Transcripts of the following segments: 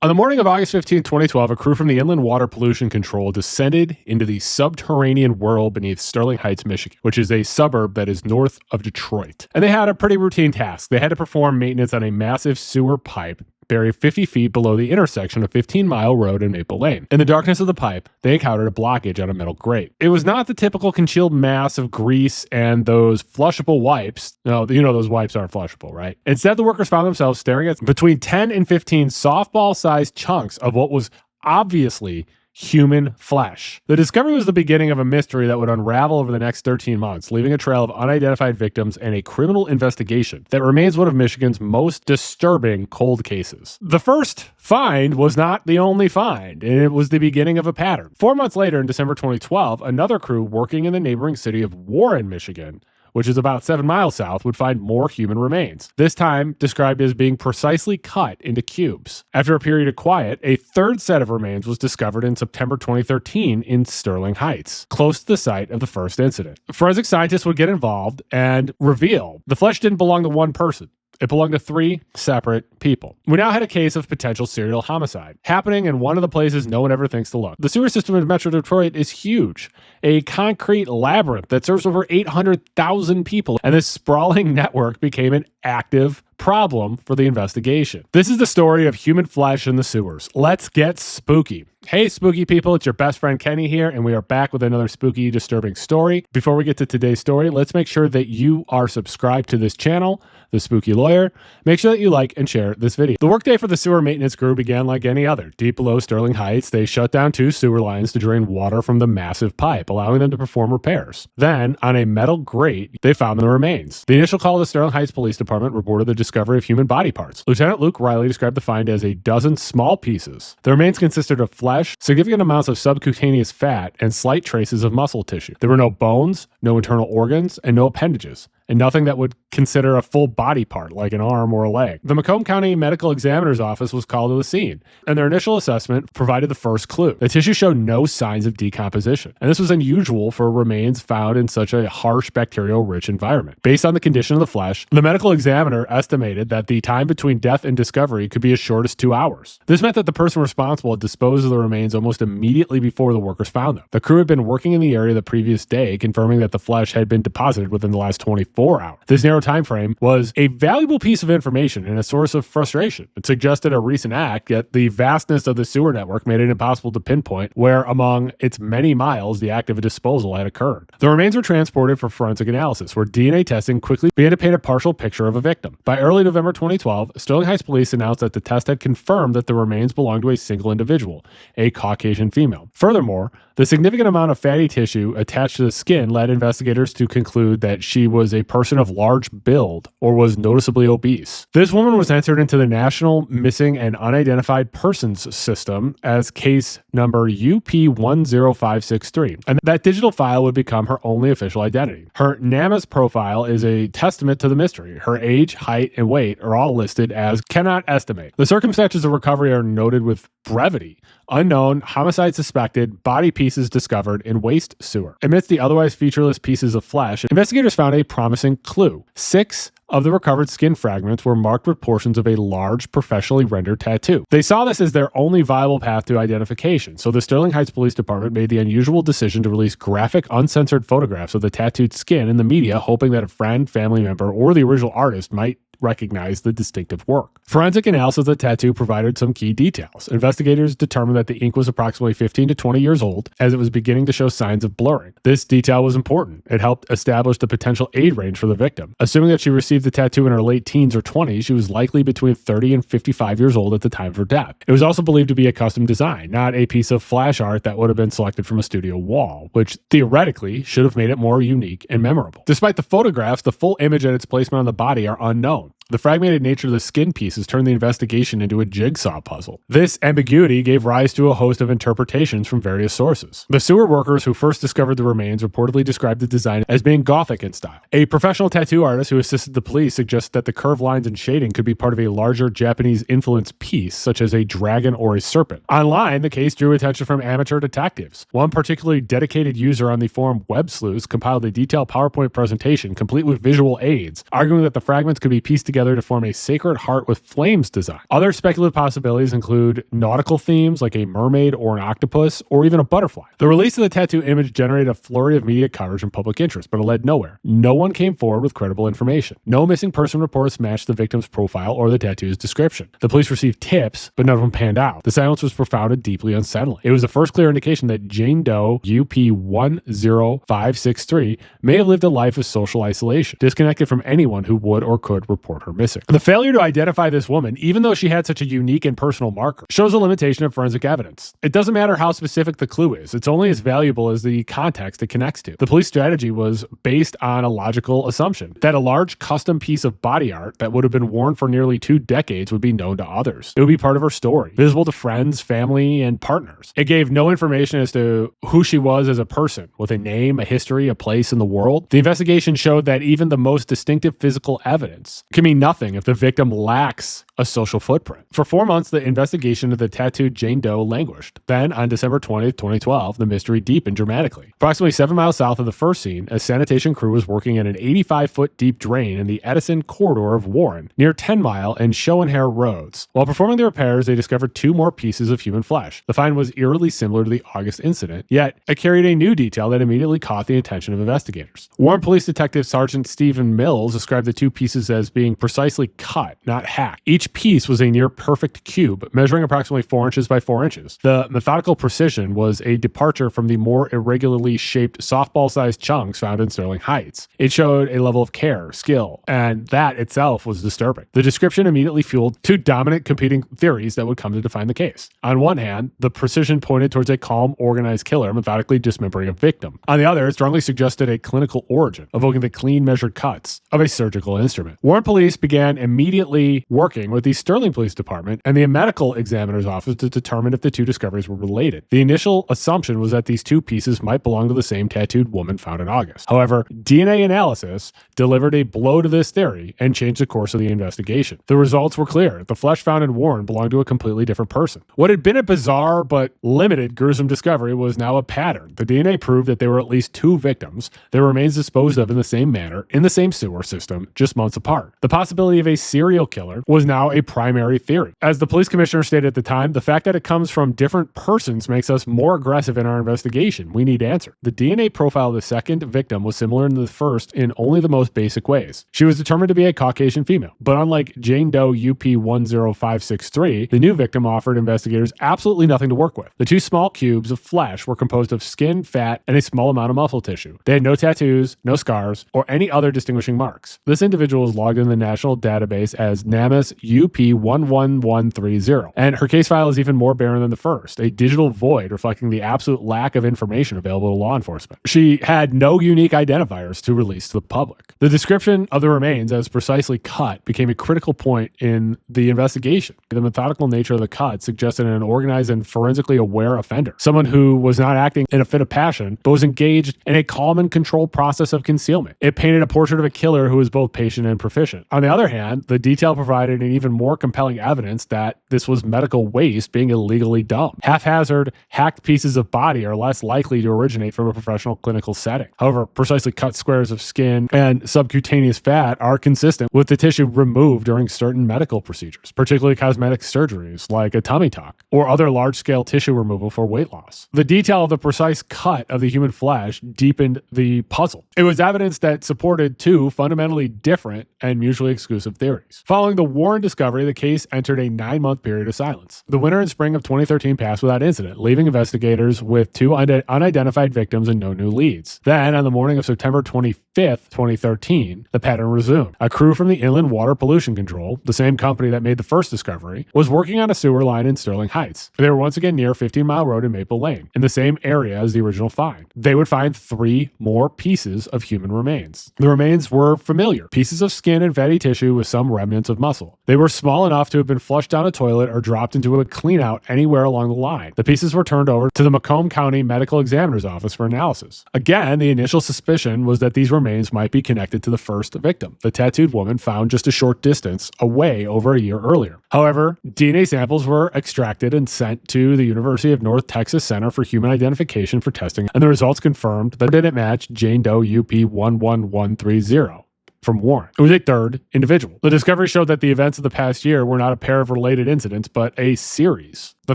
On the morning of August 15, 2012, a crew from the Inland Water Pollution Control descended into the subterranean world beneath Sterling Heights, Michigan, which is a suburb that is north of Detroit. And they had a pretty routine task. They had to perform maintenance on a massive sewer pipe buried 50 feet below the intersection of 15 Mile Road and Maple Lane. In the darkness of the pipe, they encountered a blockage on a metal grate. It was not the typical congealed mass of grease and those flushable wipes. No, you know those wipes aren't flushable, right? Instead, the workers found themselves staring at between 10 and 15 softball-sized chunks of what was obviously human flesh. The discovery was the beginning of a mystery that would unravel over the next 13 months, leaving a trail of unidentified victims and a criminal investigation that remains one of Michigan's most disturbing cold cases. The first find was not the only find, and it was the beginning of a pattern. 4 months later, in December 2012, another crew working in the neighboring city of Warren, Michigan, which is about 7 miles south, would find more human remains, this time described as being precisely cut into cubes. After a period of quiet, a third set of remains was discovered in September 2013 in Sterling Heights, close to the site of the first incident. Forensic scientists would get involved and reveal the flesh didn't belong to one person. It belonged to 3 separate people. We now had a case of potential serial homicide happening in one of the places no one ever thinks to look. The sewer system in Metro Detroit is huge, a concrete labyrinth that serves over 800,000 people, and this sprawling network became an active problem for the investigation. This is the story of human flesh in the sewers. Let's get spooky. Hey, spooky people, it's your best friend Kenny here, and we are back with another spooky, disturbing story. Before we get to today's story, let's make sure that you are subscribed to this channel, The Spooky Lawyer. Make sure that you like and share this video. The workday for the sewer maintenance crew began like any other. Deep below Sterling Heights, they shut down 2 sewer lines to drain water from the massive pipe, allowing them to perform repairs. Then, on a metal grate, they found the remains. The initial call to the Sterling Heights Police Department reported the discovery of human body parts. Lieutenant Luke Riley described the find as a dozen small pieces. The remains consisted of flesh, significant amounts of subcutaneous fat, and slight traces of muscle tissue. There were no bones, no internal organs, and no appendages, and nothing that would consider a full body part like an arm or a leg. The Macomb County Medical Examiner's Office was called to the scene, and their initial assessment provided the first clue. The tissue showed no signs of decomposition, and this was unusual for remains found in such a harsh bacterial-rich environment. Based on the condition of the flesh, the medical examiner estimated that the time between death and discovery could be as short as 2 hours. This meant that the person responsible had disposed of the remains almost immediately before the workers found them. The crew had been working in the area the previous day, confirming that the flesh had been deposited within the last 24 hours. This narrow time frame was a valuable piece of information and a source of frustration. It suggested a recent act, yet the vastness of the sewer network made it impossible to pinpoint where among its many miles the act of a disposal had occurred. The remains were transported for forensic analysis, where DNA testing quickly began to paint a partial picture of a victim. By early November 2012, Sterling Heights Police announced that the test had confirmed that the remains belonged to a single individual, a Caucasian female. Furthermore, the significant amount of fatty tissue attached to the skin led investigators to conclude that she was a person of large build or was noticeably obese. This woman was entered into the National Missing and Unidentified Persons System as case number UP10563, and that digital file would become her only official identity. Her NamUs profile is a testament to the mystery. Her age, height, and weight are all listed as cannot estimate. The circumstances of recovery are noted with brevity. Unknown, homicide suspected, body pieces discovered in waste sewer. Amidst the otherwise featureless pieces of flesh, investigators found a promising clue. 6 of the recovered skin fragments were marked with portions of a large, professionally rendered tattoo. They saw this as their only viable path to identification, so the Sterling Heights Police Department made the unusual decision to release graphic, uncensored photographs of the tattooed skin in the media, hoping that a friend, family member, or the original artist might recognize the distinctive work. Forensic analysis of the tattoo provided some key details. Investigators determined that the ink was approximately 15 to 20 years old, as it was beginning to show signs of blurring. This detail was important. It helped establish the potential age range for the victim. Assuming that she received the tattoo in her late teens or 20s, she was likely between 30 and 55 years old at the time of her death. It was also believed to be a custom design, not a piece of flash art that would have been selected from a studio wall, which theoretically should have made it more unique and memorable. Despite the photographs, the full image and its placement on the body are unknown. The fragmented nature of the skin pieces turned the investigation into a jigsaw puzzle. This ambiguity gave rise to a host of interpretations from various sources. The sewer workers who first discovered the remains reportedly described the design as being Gothic in style. A professional tattoo artist who assisted the police suggested that the curved lines and shading could be part of a larger Japanese-influenced piece, such as a dragon or a serpent. Online, the case drew attention from amateur detectives. One particularly dedicated user on the forum Web Sleuths compiled a detailed PowerPoint presentation complete with visual aids, arguing that the fragments could be pieced together together to form a Sacred Heart with Flames design. Other speculative possibilities include nautical themes like a mermaid or an octopus, or even a butterfly. The release of the tattoo image generated a flurry of media coverage and public interest, but it led nowhere. No one came forward with credible information. No missing person reports matched the victim's profile or the tattoo's description. The police received tips, but none of them panned out. The silence was profound and deeply unsettling. It was the first clear indication that Jane Doe UP10563 may have lived a life of social isolation, disconnected from anyone who would or could report her missing. The failure to identify this woman, even though she had such a unique and personal marker, shows a limitation of forensic evidence. It doesn't matter how specific the clue is. It's only as valuable as the context it connects to. The police strategy was based on a logical assumption that a large custom piece of body art that would have been worn for nearly 2 decades would be known to others. It would be part of her story, visible to friends, family, and partners. It gave no information as to who she was as a person, with a name, a history, a place in the world. The investigation showed that even the most distinctive physical evidence can mean nothing if the victim lacks a social footprint. For 4 months, the investigation of the tattooed Jane Doe languished. Then, on December 20th, 2012, the mystery deepened dramatically. Approximately 7 miles south of the first scene, a sanitation crew was working in an 85-foot deep drain in the Edison corridor of Warren, near 10 Mile and Schoenherr roads. While performing the repairs, they discovered 2 more pieces of human flesh. The find was eerily similar to the August incident, yet it carried a new detail that immediately caught the attention of investigators. Warren Police Detective Sergeant Stephen Mills described the 2 pieces as being precisely cut, not hacked. Each piece was a near-perfect cube, measuring approximately 4 inches by 4 inches. The methodical precision was a departure from the more irregularly shaped softball-sized chunks found in Sterling Heights. It showed a level of care, skill, and that itself was disturbing. The description immediately fueled 2 dominant competing theories that would come to define the case. On one hand, the precision pointed towards a calm, organized killer methodically dismembering a victim. On the other, it strongly suggested a clinical origin, evoking the clean, measured cuts of a surgical instrument. Warren Police began immediately working with the Sterling Police Department and the medical examiner's office to determine if the 2 discoveries were related. The initial assumption was that these 2 pieces might belong to the same tattooed woman found in August. However, DNA analysis delivered a blow to this theory and changed the course of the investigation. The results were clear. The flesh found in Warren belonged to a completely different person. What had been a bizarre but limited gruesome discovery was now a pattern. The DNA proved that there were at least 2 victims, their remains disposed of in the same manner, in the same sewer system, just months apart. The possibility of a serial killer was now a primary theory. As the police commissioner stated at the time, the fact that it comes from different persons makes us more aggressive in our investigation. We need answers. The DNA profile of the second victim was similar to the first in only the most basic ways. She was determined to be a Caucasian female, but unlike Jane Doe UP10563, the new victim offered investigators absolutely nothing to work with. The 2 small cubes of flesh were composed of skin, fat, and a small amount of muscle tissue. They had no tattoos, no scars, or any other distinguishing marks. This individual was logged in the national database as NamUs UP11130, and her case file is even more barren than the first, a digital void reflecting the absolute lack of information available to law enforcement. She had no unique identifiers to release to the public. The description of the remains as precisely cut became a critical point in the investigation. The methodical nature of the cut suggested an organized and forensically aware offender, someone who was not acting in a fit of passion, but was engaged in a calm and controlled process of concealment. It painted a portrait of a killer who was both patient and proficient. On the other hand, the detail provided an even more compelling evidence that this was medical waste being illegally dumped. Haphazard, hacked pieces of body are less likely to originate from a professional clinical setting. However, precisely cut squares of skin and subcutaneous fat are consistent with the tissue removed during certain medical procedures, particularly cosmetic surgeries like a tummy tuck or other large-scale tissue removal for weight loss. The detail of the precise cut of the human flesh deepened the puzzle. It was evidence that supported 2 fundamentally different and mutually exclusive theories. Following the Warren discovery, the case entered a 9-month period of silence. The winter and spring of 2013 passed without incident, leaving investigators with 2 unidentified victims and no new leads. Then, on the morning of September 25th, 2013, the pattern resumed. A crew from the Inland Water Pollution Control, the same company that made the first discovery, was working on a sewer line in Sterling Heights. They were once again near 15 Mile Road and Maple Lane, in the same area as the original find. They would find 3 more pieces of human remains. The remains were familiar, pieces of skin and fatty tissue with some remnants of muscle. They were small enough to have been flushed down a toilet or dropped into a cleanout anywhere along the line. The pieces were turned over to the Macomb County Medical Examiner's Office for analysis. Again, the initial suspicion was that these remains might be connected to the first victim, the tattooed woman found just a short distance away over a year earlier. However, DNA samples were extracted and sent to the University of North Texas Center for Human Identification for testing, and the results confirmed that it didn't match Jane Doe UP11130. from Warren. It was a third individual. The discovery showed that the events of the past year were not a pair of related incidents, but a series. The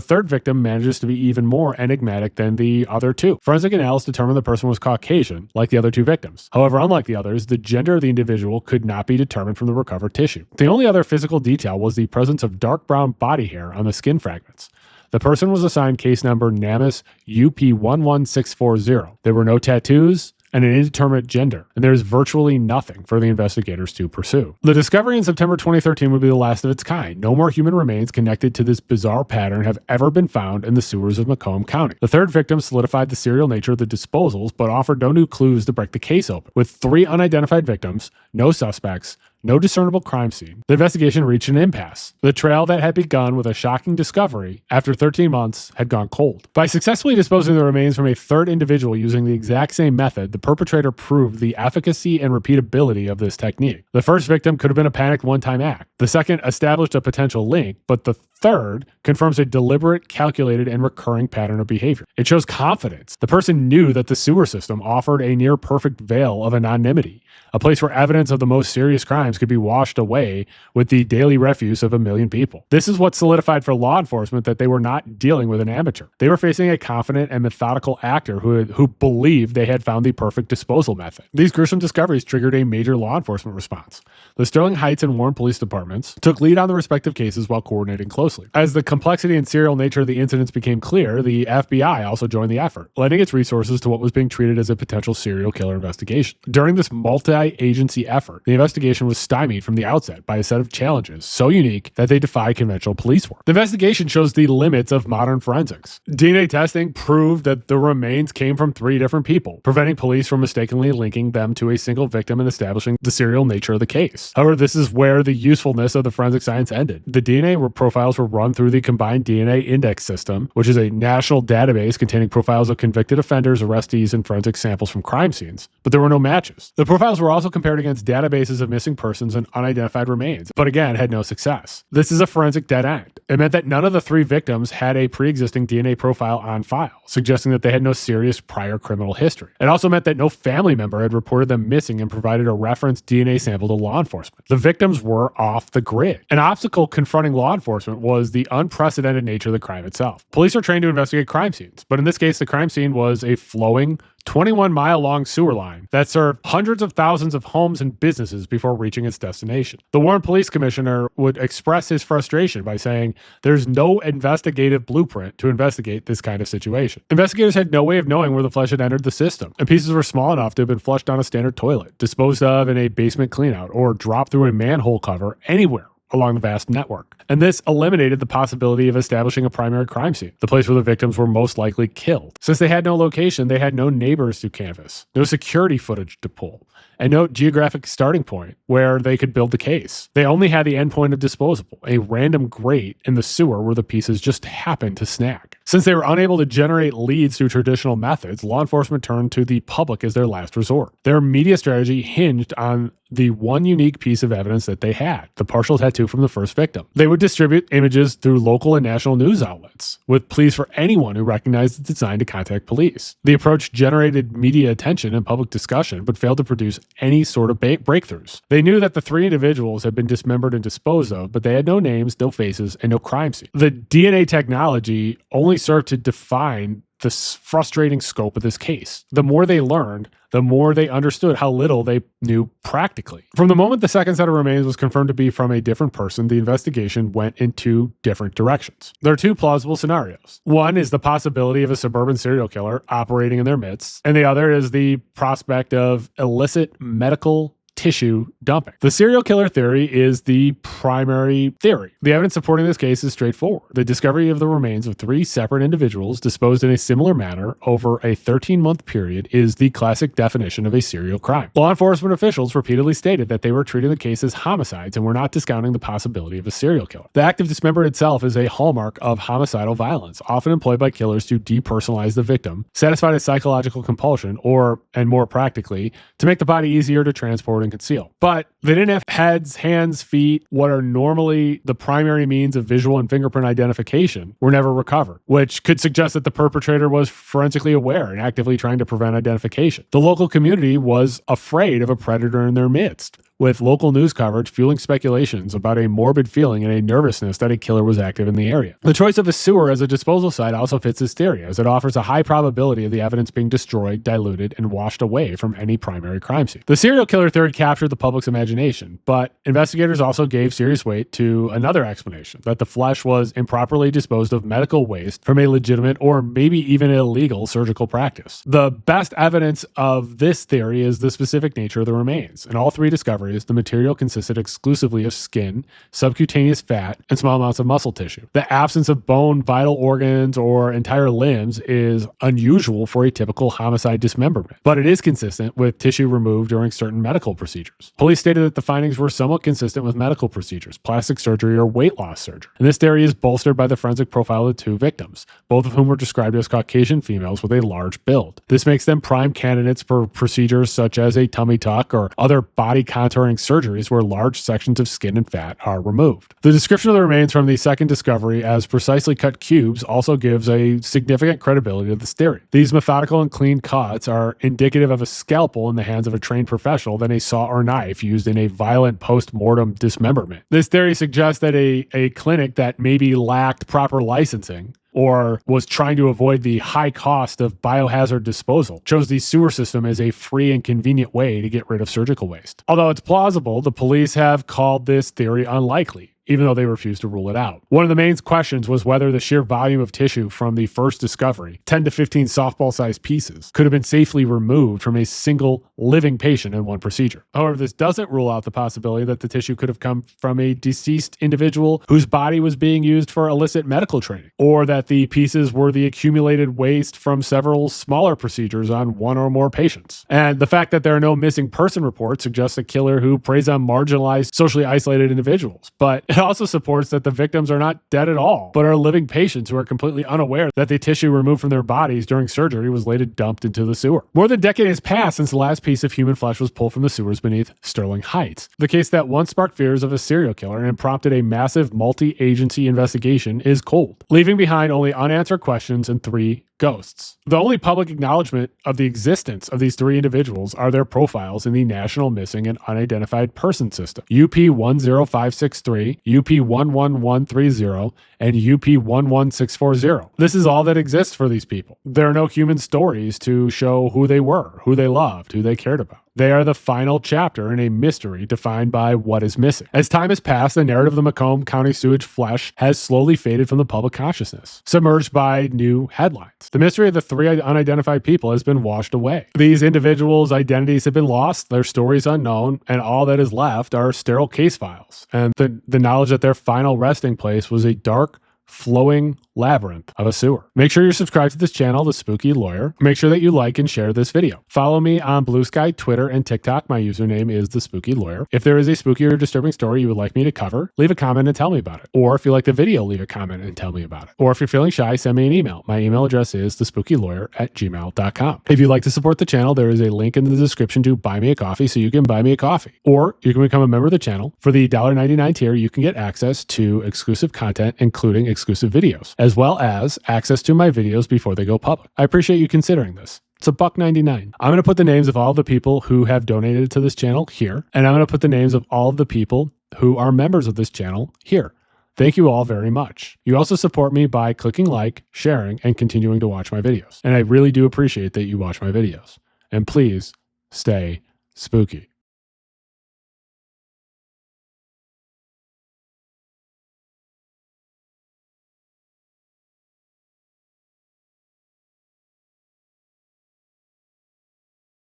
third victim manages to be even more enigmatic than the other two. Forensic analysis determined the person was Caucasian, like the other two victims. However, unlike the others, the gender of the individual could not be determined from the recovered tissue. The only other physical detail was the presence of dark brown body hair on the skin fragments. The person was assigned case number NamUs UP11640. There were no tattoos and an indeterminate gender, and there is virtually nothing for the investigators to pursue. The discovery in September 2013 would be the last of its kind. No more human remains connected to this bizarre pattern have ever been found in the sewers of Macomb County. The third victim solidified the serial nature of the disposals, but offered no new clues to break the case open. With 3 unidentified victims, no suspects, no discernible crime scene, the investigation reached an impasse. The trail that had begun with a shocking discovery after 13 months had gone cold. By successfully disposing of the remains from a third individual using the exact same method, the perpetrator proved the efficacy and repeatability of this technique. The first victim could have been a panicked one-time act. The second established a potential link, but the third confirms a deliberate, calculated, and recurring pattern of behavior. It shows confidence. The person knew that the sewer system offered a near-perfect veil of anonymity, a place where evidence of the most serious crimes could be washed away with the daily refuse of a million people. This is what solidified for law enforcement that they were not dealing with an amateur. They were facing a confident and methodical actor who believed they had found the perfect disposal method. These gruesome discoveries triggered a major law enforcement response. The Sterling Heights and Warren police departments took lead on the respective cases while coordinating closely. As the complexity and serial nature of the incidents became clear, the FBI also joined the effort, lending its resources to what was being treated as a potential serial killer investigation. During this multi-agency effort, the investigation was stymied from the outset by a set of challenges so unique that they defy conventional police work. The investigation shows the limits of modern forensics. DNA testing proved that the remains came from 3 different people, preventing police from mistakenly linking them to a single victim and establishing the serial nature of the case. However, this is where the usefulness of the forensic science ended. The DNA profiles were run through the Combined DNA Index System, which is a national database containing profiles of convicted offenders, arrestees, and forensic samples from crime scenes, but there were no matches. The profiles were also compared against databases of missing persons and unidentified remains, but again had no success. This is a forensic dead end. It meant that none of the 3 victims had a pre-existing DNA profile on file, suggesting that they had no serious prior criminal history. It also meant that no family member had reported them missing and provided a reference DNA sample to law enforcement. The victims were off the grid. An obstacle confronting law enforcement was the unprecedented nature of the crime itself. Police are trained to investigate crime scenes, but in this case, the crime scene was a flowing 21-mile-long sewer line that served hundreds of thousands of homes and businesses before reaching its destination. The Warren Police Commissioner would express his frustration by saying, "There's no investigative blueprint to investigate this kind of situation." Investigators had no way of knowing where the flesh had entered the system, and pieces were small enough to have been flushed down a standard toilet, disposed of in a basement cleanout, or dropped through a manhole cover anywhere along the vast network. And this eliminated the possibility of establishing a primary crime scene, the place where the victims were most likely killed. Since they had no location, they had no neighbors to canvass, no security footage to pull, and no geographic starting point where they could build the case. They only had the endpoint of disposable, a random grate in the sewer where the pieces just happened to snag. Since they were unable to generate leads through traditional methods, law enforcement turned to the public as their last resort. Their media strategy hinged on the one unique piece of evidence that they had, the partial tattoo from the first victim. They would distribute images through local and national news outlets, with pleas for anyone who recognized the design to contact police. The approach generated media attention and public discussion, but failed to produce any sort of breakthroughs. They knew that the 3 individuals had been dismembered and disposed of, but they had no names, no faces, and no crime scene. The DNA technology only served to define the frustrating scope of this case. The more they learned, the more they understood how little they knew practically. From the moment the second set of remains was confirmed to be from a different person, the investigation went in 2 different directions. There are 2 plausible scenarios. One is the possibility of a suburban serial killer operating in their midst, and the other is the prospect of illicit medical tissue dumping. The serial killer theory is the primary theory. The evidence supporting this case is straightforward. The discovery of the remains of 3 separate individuals disposed in a similar manner over a 13-month period is the classic definition of a serial crime. Law enforcement officials repeatedly stated that they were treating the case as homicides and were not discounting the possibility of a serial killer. The act of dismemberment itself is a hallmark of homicidal violence, often employed by killers to depersonalize the victim, satisfy a psychological compulsion, or, and more practically, to make the body easier to transport and conceal. But they didn't have heads, hands, feet, what are normally the primary means of visual and fingerprint identification, were never recovered, which could suggest that the perpetrator was forensically aware and actively trying to prevent identification. The local community was afraid of a predator in their midst. with local news coverage fueling speculations about a morbid feeling and a nervousness that a killer was active in the area. The choice of a sewer as a disposal site also fits this theory, as it offers a high probability of the evidence being destroyed, diluted, and washed away from any primary crime scene. The serial killer theory captured the public's imagination, but investigators also gave serious weight to another explanation, that the flesh was improperly disposed of medical waste from a legitimate or maybe even illegal surgical practice. The best evidence of this theory is the specific nature of the remains. In all three discoveries, the material consisted exclusively of skin, subcutaneous fat, and small amounts of muscle tissue. The absence of bone, vital organs, or entire limbs is unusual for a typical homicide dismemberment, but it is consistent with tissue removed during certain medical procedures. Police stated that the findings were somewhat consistent with medical procedures, plastic surgery, or weight loss surgery. And this theory is bolstered by the forensic profile of the two victims, both of whom were described as Caucasian females with a large build. This makes them prime candidates for procedures such as a tummy tuck or other body contouring surgeries where large sections of skin and fat are removed. The description of the remains from the second discovery as precisely cut cubes also gives a significant credibility to this theory. These methodical and clean cuts are indicative of a scalpel in the hands of a trained professional than a saw or knife used in a violent post-mortem dismemberment. This theory suggests that a clinic that maybe lacked proper licensing or was trying to avoid the high cost of biohazard disposal, chose the sewer system as a free and convenient way to get rid of surgical waste. Although it's plausible, the police have called this theory unlikely, even though they refused to rule it out. One of the main questions was whether the sheer volume of tissue from the first discovery, 10 to 15 softball-sized pieces, could have been safely removed from a single living patient in one procedure. However, this doesn't rule out the possibility that the tissue could have come from a deceased individual whose body was being used for illicit medical training, or that the pieces were the accumulated waste from several smaller procedures on one or more patients. And the fact that there are no missing person reports suggests a killer who preys on marginalized, socially isolated individuals. But it also supports that the victims are not dead at all, but are living patients who are completely unaware that the tissue removed from their bodies during surgery was later dumped into the sewer. More than a decade has passed since the last piece of human flesh was pulled from the sewers beneath Sterling Heights. The case that once sparked fears of a serial killer and prompted a massive multi-agency investigation is cold, leaving behind only unanswered questions and 3 ghosts. The only public acknowledgement of the existence of these 3 individuals are their profiles in the National Missing and Unidentified Person System, UP10563, UP11130, and UP11640. This is all that exists for these people. There are no human stories to show who they were, who they loved, who they cared about. They are the final chapter in a mystery defined by what is missing. As time has passed, the narrative of the Macomb County sewage flesh has slowly faded from the public consciousness, submerged by new headlines. The mystery of the 3 unidentified people has been washed away. These individuals' identities have been lost, their stories unknown, and all that is left are sterile case files, and the knowledge that their final resting place was a dark, flowing labyrinth of a sewer. Make sure you're subscribed to this channel, The Spooky Lawyer. Make sure that you like and share this video. Follow me on Blue Sky, Twitter, and TikTok. My username is The Spooky Lawyer. If there is a spooky or disturbing story you would like me to cover, leave a comment and tell me about it. Or if you like the video, leave a comment and tell me about it. Or if you're feeling shy, send me an email. My email address is thespookylawyer@gmail.com. If you'd like to support the channel, there is a link in the description to buy me a coffee so you can buy me a coffee. Or you can become a member of the channel. For the $1.99 tier, you can get access to exclusive content, including exclusive videos, as well as access to my videos before they go public. I appreciate you considering this. It's $1.99. I'm going to put the names of all the people who have donated to this channel here, and I'm going to put the names of all of the people who are members of this channel here. Thank you all very much. You also support me by clicking like, sharing, and continuing to watch my videos. And I really do appreciate that you watch my videos. And please stay spooky.